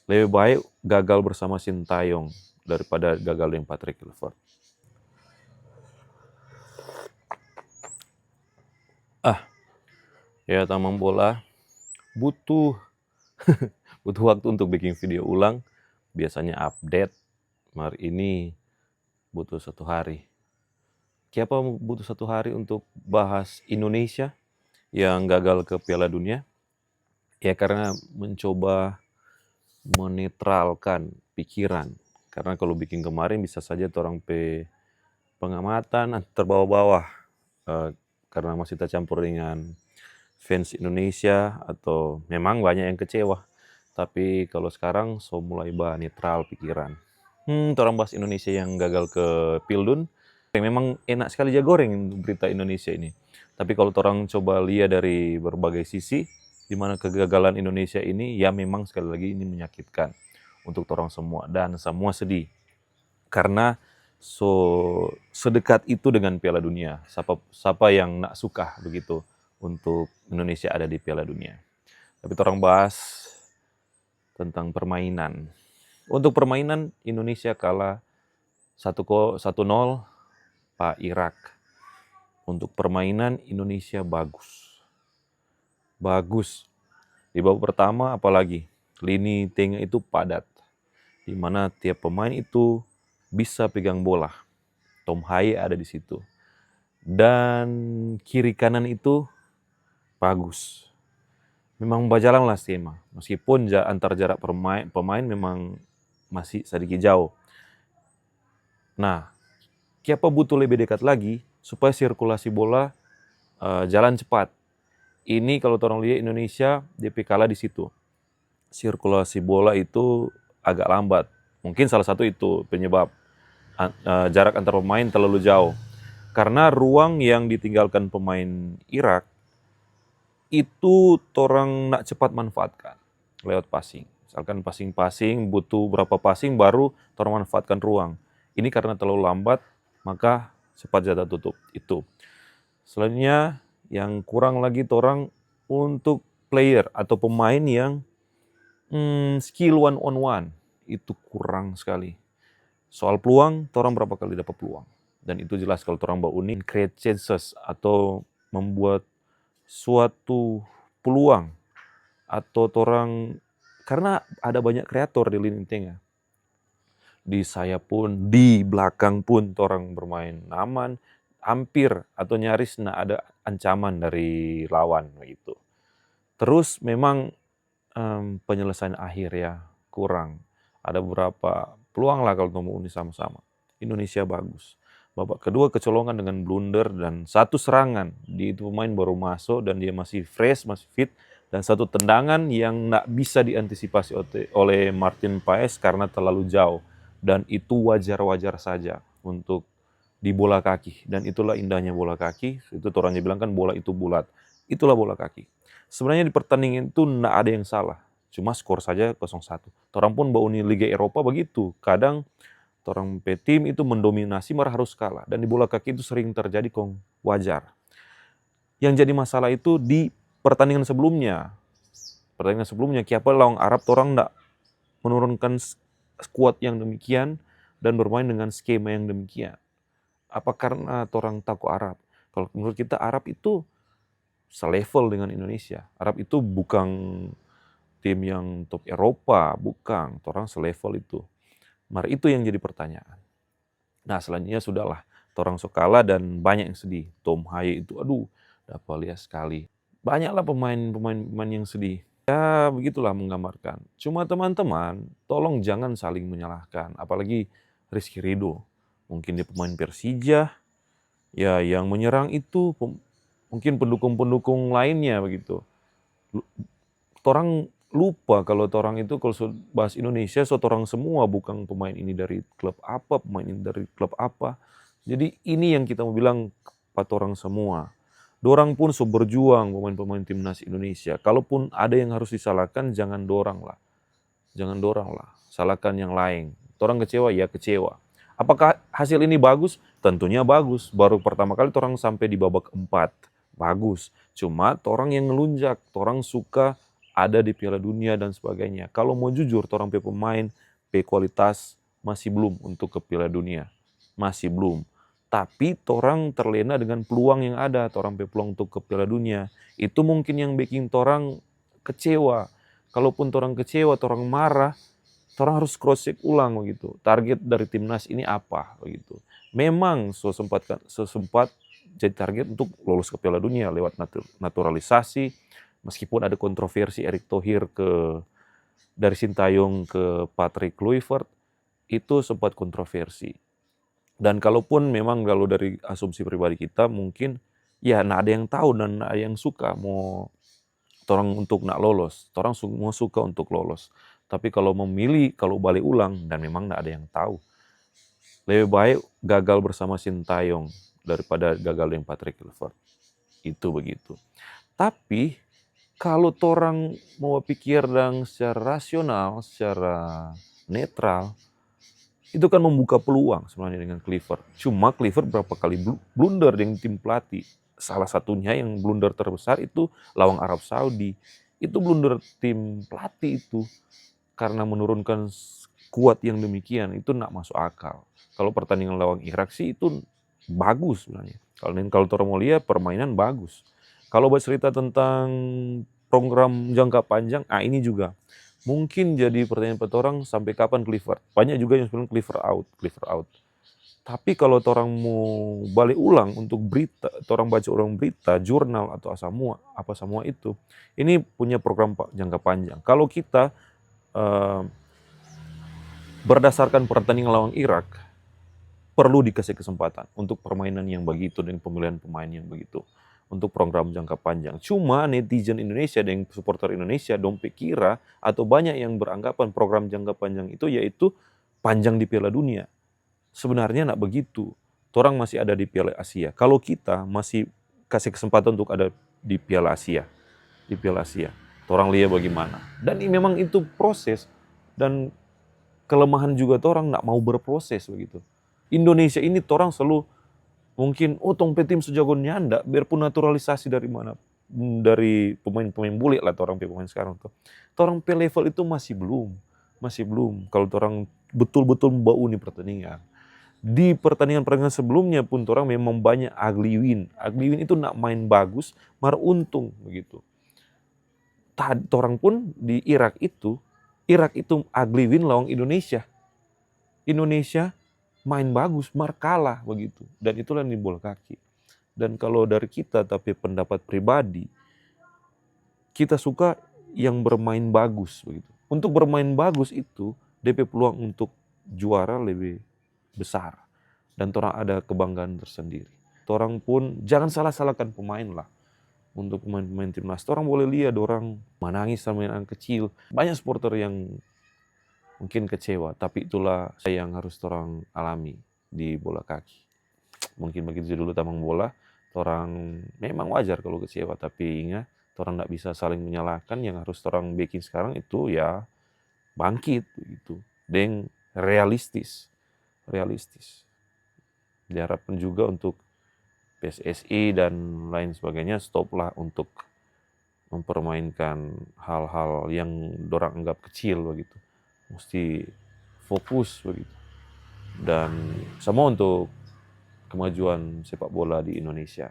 Lebih baik gagal bersama Sintayong daripada gagal dengan Patrick Kluivert. Ya, tamang bola butuh butuh waktu untuk bikin video ulang. Biasanya update. Hari ini butuh 1 hari. Kenapa butuh 1 hari untuk bahas Indonesia yang gagal ke Piala Dunia? Ya karena mencoba menetralkan pikiran. Karena kalau bikin kemarin bisa saja orang pengamatan terbawa-bawa karena masih tercampur dengan fans Indonesia atau memang banyak yang kecewa. Tapi kalau sekarang so mulai netral pikiran. Orang bahas Indonesia yang gagal ke Pildun. Memang enak sekali goreng berita Indonesia ini. Tapi kalau orang coba lihat dari berbagai sisi, di mana kegagalan Indonesia ini, ya memang sekali lagi ini menyakitkan untuk orang semua. Dan semua sedih. Karena sedekat itu dengan Piala Dunia. Siapa yang nak suka begitu untuk Indonesia ada di Piala Dunia. Tapi orang bahas tentang permainan. Untuk permainan Indonesia kalah 1-0 Pak Irak. Untuk permainan Indonesia bagus. Bagus. Di babak pertama apalagi lini tengah itu padat. Di mana tiap pemain itu bisa pegang bola. Tom Haye ada di situ. Dan kiri kanan itu bagus. Memang berjalan lah skema. Meskipun antar jarak pemain memang masih sedikit jauh. Nah, kenapa butuh lebih dekat lagi supaya sirkulasi bola jalan cepat. Ini kalau orang lihat Indonesia DP kalah di situ. Sirkulasi bola itu agak lambat. Mungkin salah satu itu penyebab jarak antar pemain terlalu jauh. Karena ruang yang ditinggalkan pemain Irak itu orang nak cepat manfaatkan lewat passing. Misalkan passing butuh berapa passing baru orang manfaatkan ruang. Ini karena terlalu lambat maka cepat jatah tutup itu. Selanjutnya yang kurang lagi orang untuk player atau pemain yang skill one on one itu kurang sekali. Soal peluang, orang berapa kali dapat peluang. Dan itu jelas kalau orang unik create chances atau membuat suatu peluang atau orang karena ada banyak kreator di lini tengah. Di sayap pun, di belakang pun orang bermain aman, hampir atau nyaris ada ancaman dari lawan begitu. Terus memang penyelesaian akhir ya kurang. Ada beberapa peluang lah kalau mau ini sama-sama. Indonesia bagus. Babak kedua kecolongan dengan blunder dan satu serangan. Di itu pemain baru masuk dan dia masih fresh, masih fit. Dan satu tendangan yang tidak bisa diantisipasi oleh Martin Paes karena terlalu jauh. Dan itu wajar-wajar saja untuk di bola kaki. Dan itulah indahnya bola kaki. Itu orangnya bilang kan bola itu bulat. Itulah bola kaki. Sebenarnya di pertandingan itu tidak ada yang salah. Cuma skor saja 0-1. Orang pun bauni Liga Eropa begitu. Kadang orang tim itu mendominasi marah harus kalah. Dan di bola kaki itu sering terjadi wajar. Yang jadi masalah itu di pertandingan sebelumnya. Pertandingan sebelumnya, kenapa lawan Arab orang tidak menurunkan skuad yang demikian dan bermain dengan skema yang demikian. Apa karena orang takut Arab? Kalau menurut kita Arab itu selevel dengan Indonesia. Arab itu bukan tim yang top Eropa, bukan. Orang selevel itu. Mari itu yang jadi pertanyaan. Nah selanjutnya sudahlah. Orang kalah dan banyak yang sedih. Tom Haye itu dapat lihat sekali. Banyaklah pemain yang sedih. Ya begitulah menggambarkan. Cuma teman-teman, tolong jangan saling menyalahkan. Apalagi Rizky Ridho. Mungkin dia pemain Persija. Ya yang menyerang itu mungkin pendukung-pendukung lainnya begitu. Orang lupa kalau orang itu kalau bahas Indonesia, orang semua bukan pemain ini dari klub apa, pemain ini dari klub apa. Jadi ini yang kita mau bilang kepada orang semua. Dorang pun berjuang pemain-pemain timnas Indonesia. Kalaupun ada yang harus disalahkan, jangan dorang lah. Jangan dorang lah. Salahkan yang lain. Orang kecewa, ya kecewa. Apakah hasil ini bagus? Tentunya bagus. Baru pertama kali orang sampai di babak 4. Bagus. Cuma orang yang ngelunjak. Orang suka ada di Piala Dunia dan sebagainya. Kalau mau jujur, torang pe pemain pe kualitas masih belum untuk ke Piala Dunia, masih belum. Tapi torang terlena dengan peluang yang ada, torang pe peluang untuk ke Piala Dunia. Itu mungkin yang bikin torang kecewa. Kalaupun torang kecewa, torang marah, torang harus cross check ulang begitu. Target dari timnas ini apa begitu. Memang sesempat jadi target untuk lolos ke Piala Dunia lewat naturalisasi. Meskipun ada kontroversi Erick Thohir dari Sintayong ke Patrick Kluivert, itu sempat kontroversi. Dan kalaupun memang kalau dari asumsi pribadi kita mungkin ya nggak ada yang tahu dan nggak ada yang suka mau torang untuk nak lolos, torang semua suka untuk lolos. Tapi kalau memilih, kalau balik ulang, dan memang nggak ada yang tahu. Lebih baik gagal bersama Sintayong daripada gagal dengan Patrick Kluivert. Itu begitu. Tapi kalau torang mau pikir dan secara rasional, secara netral, itu kan membuka peluang sebenarnya dengan Kluivert. Cuma Kluivert berapa kali blunder dengan tim pelatih. Salah satunya yang blunder terbesar itu lawan Arab Saudi. Itu blunder tim pelatih itu. Karena menurunkan kuat yang demikian, itu nggak masuk akal. Kalau pertandingan lawan Irak sih itu bagus sebenarnya. Kalau orang mau lihat permainan bagus. Kalau bercerita tentang program jangka panjang, ini juga. Mungkin jadi pertanyaan buat orang sampai kapan Kluivert. Banyak juga yang bilang Kluivert out. Tapi kalau orang mau balik ulang untuk berita, orang baca orang berita, jurnal atau apa semua itu, ini punya program jangka panjang. Kalau kita berdasarkan pertandingan lawan Irak, perlu dikasih kesempatan untuk permainan yang begitu dan pemilihan pemain yang begitu. Untuk program jangka panjang. Cuma netizen Indonesia dan supporter Indonesia dompet kira atau banyak yang beranggapan program jangka panjang itu yaitu panjang di Piala Dunia. Sebenarnya enggak begitu. Orang masih ada di Piala Asia. Kalau kita masih kasih kesempatan untuk ada di Piala Asia. Di Piala Asia. Orang lihat bagaimana. Dan memang itu proses. Dan kelemahan juga orang enggak mau berproses begitu. Indonesia ini orang selalu mungkin, tong tim sejago nyanda, biarpun naturalisasi dari mana, dari pemain-pemain bule lah, orang pemain sekarang tuh. Orang pe level itu masih belum. Kalau orang betul-betul membau nih pertandingan. Di pertandingan sebelumnya pun orang memang banyak ugly win. Ugly win itu nak main bagus, mar untung begitu. Orang pun di Irak itu ugly win lawan Indonesia. Indonesia main bagus, mar kalah begitu. Dan itulah yang bola kaki. Dan kalau dari kita, tapi pendapat pribadi, kita suka yang bermain bagus begitu. Untuk bermain bagus itu, DP peluang untuk juara lebih besar. Dan orang ada kebanggaan tersendiri. Orang pun jangan salah-salahkan pemain lah. Untuk pemain-pemain timnas, orang boleh lihat orang menangis sama anak kecil. Banyak supporter yang mungkin kecewa, tapi itulah yang harus orang alami di bola kaki. Mungkin begitu dulu tamang bola, orang memang wajar kalau kecewa, tapi ingat, orang tidak bisa saling menyalahkan. Yang harus orang bikin sekarang itu ya bangkit gitu, dan realistis. Diharapkan juga untuk PSSI dan lain sebagainya stoplah untuk mempermainkan hal-hal yang dorang anggap kecil begitu. Mesti fokus begitu. Dan semua untuk kemajuan sepak bola di Indonesia.